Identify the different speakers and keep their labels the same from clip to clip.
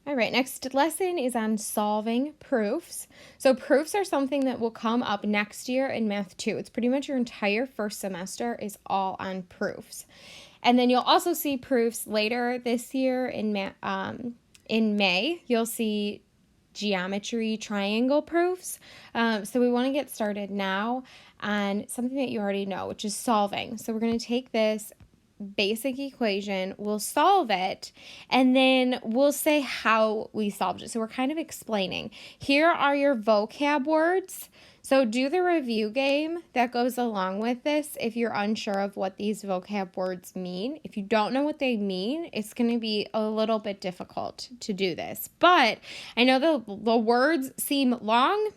Speaker 1: All right, next lesson is on solving proofs. So proofs are something that will come up next year in Math 2. It's pretty much your entire first semester is all on proofs. And then you'll also see proofs later this year in May. You'll see geometry triangle proofs. So we want to get started now on something that you already know, which is solving. So we're going to take this basic equation, we'll solve it, and then we'll say how we solved it. So we're kind of explaining. Here are your vocab words. So do the review game that goes along with this if you're unsure of what these vocab words mean. If you don't know what they mean, it's going to be a little bit difficult to do this. But I know the words seem long,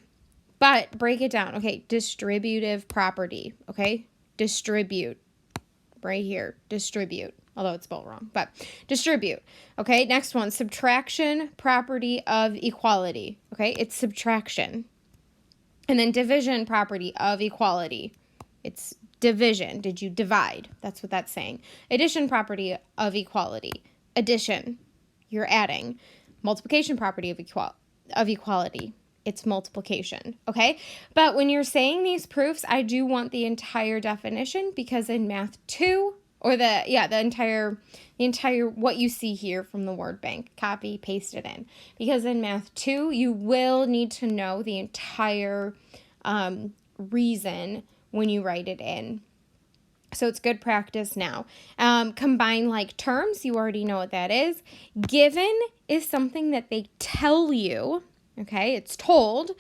Speaker 1: but break it down. Okay, distributive property. Okay, distribute. Right here, distribute, although it's spelled wrong, but distribute. Okay, next one, subtraction property of equality. Okay, it's subtraction. And then division property of equality. It's division. Did you divide? That's what that's saying. Addition property of equality. Addition. You're adding. Multiplication property of equality. It's multiplication, okay? But when you're saying these proofs, I do want the entire definition, because in Math 2, or the entire what you see here from the word bank, copy, paste it in. Because in Math 2, you will need to know the entire reason when you write it in. So it's good practice now. Combine like terms, you already know what that is. Given is something that they tell you. Okay, it's told,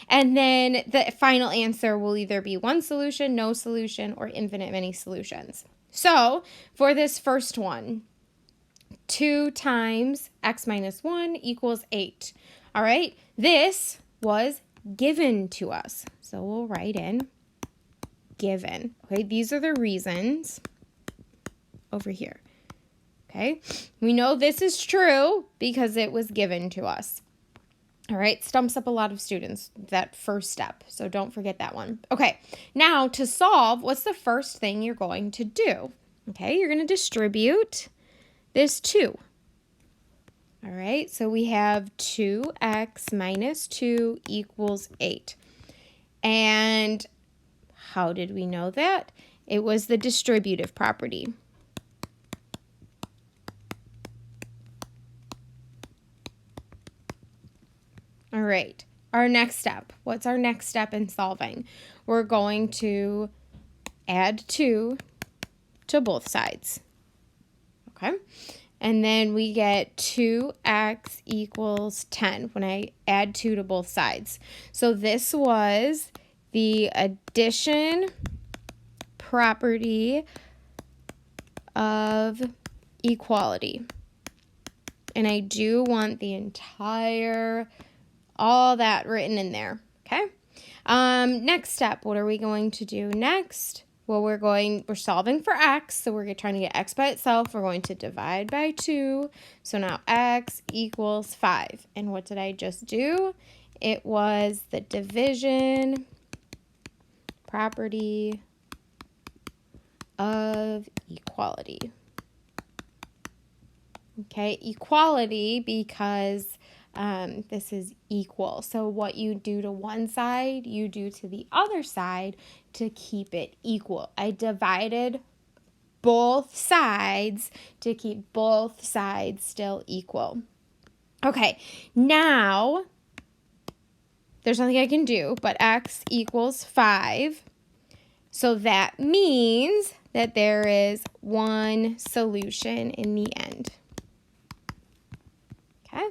Speaker 1: and then the final answer will either be one solution, no solution, or infinite many solutions. So for this first one, 2 times x minus 1 equals 8. All right, this was given to us. So we'll write in given. Okay, these are the reasons over here. Okay, we know this is true because it was given to us. All right, stumps up a lot of students, that first step, so don't forget that one. Okay, now to solve, what's the first thing you're going to do? Okay, you're going to distribute this 2. All right, so we have 2x minus 2 equals 8. And how did we know that? It was the distributive property. All right, our next step. What's our next step in solving? We're going to add 2 to both sides. Okay, and then we get 2x equals 10 when I add 2 to both sides. So this was the addition property of equality. And I do want the entire all that written in there, okay? Next step, what are we going to do next? Well, we're solving for x, so we're trying to get x by itself. We're going to divide by 2, so now x equals 5. And what did I just do? It was the division property of equality. Okay, equality because this is equal. So what you do to one side, you do to the other side to keep it equal. I divided both sides to keep both sides still equal. Okay, now there's nothing I can do, but x equals 5. So that means that there is one solution in the end. Okay.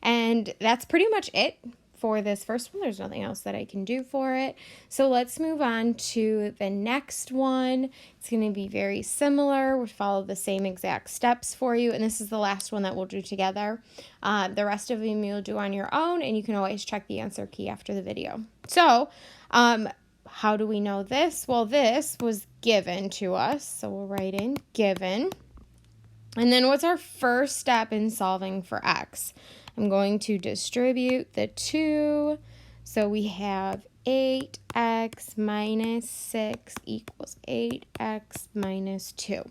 Speaker 1: And that's pretty much it for this first one. There's nothing else that I can do for it. So let's move on to the next one. It's going to be very similar. We'll follow the same exact steps for you. And this is the last one that we'll do together. The rest of them you'll do on your own, and you can always check the answer key after the video. So how do we know this? Well, this was given to us. So we'll write in given. And then what's our first step in solving for x? I'm going to distribute the 2. So we have 8x minus 6 equals 8x minus 2.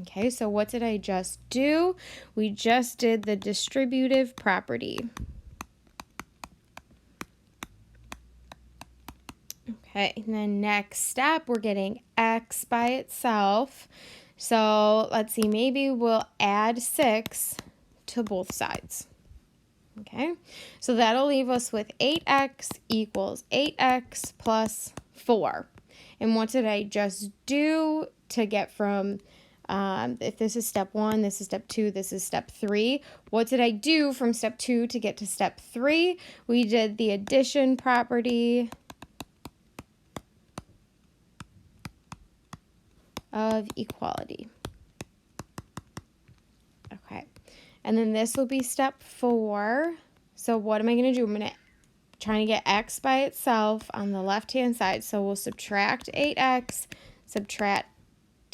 Speaker 1: Okay, so what did I just do? We just did the distributive property. Okay, and then next step, we're getting x by itself. So let's see, maybe we'll add 6 to both sides. Okay, so that'll leave us with 8x equals 8x plus 4. And what did I just do to get from, if this is step 1, this is step 2, this is step 3. What did I do from step 2 to get to step 3? We did the addition property of equality. Okay, and then this will be step 4. So what am I going to do? I'm going to try to get x by itself on the left-hand side. So we'll subtract 8x, subtract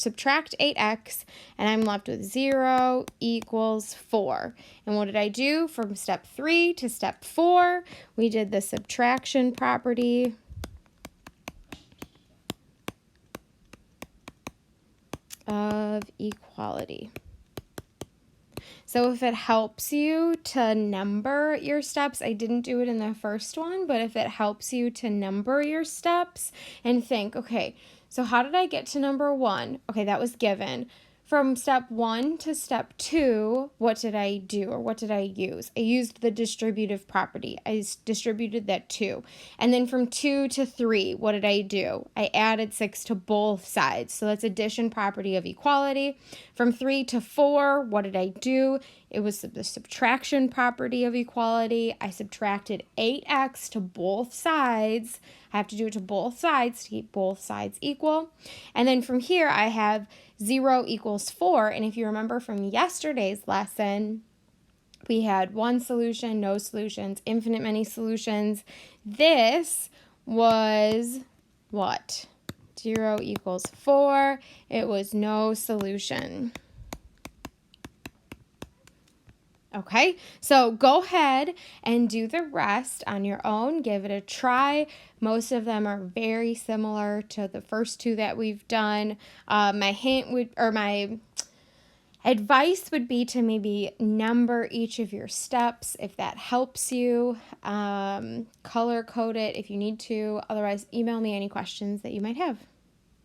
Speaker 1: 8x, and I'm left with 0 equals 4. And what did I do from step 3 to step 4? We did the subtraction property of equality. So if it helps you to number your steps, I didn't do it in the first one, but if it helps you to number your steps and think, okay, so how did I get to number 1? Okay, that was given. From step 1 to step 2, what did I do, or what did I use? I used the distributive property. I distributed that 2. And then from 2 to 3, what did I do? I added 6 to both sides. So that's addition property of equality. From 3 to 4, what did I do? It was the subtraction property of equality. I subtracted 8x to both sides. I have to do it to both sides to keep both sides equal. And then from here, I have 0 equals 4. And if you remember from yesterday's lesson, we had one solution, no solutions, infinite many solutions. This was what? 0 equals 4. It was no solution. Okay, so go ahead and do the rest on your own. Give it a try. Most of them are very similar to the first 2 that we've done. My advice would be to maybe number each of your steps if that helps you. Color code it if you need to. Otherwise, email me any questions that you might have.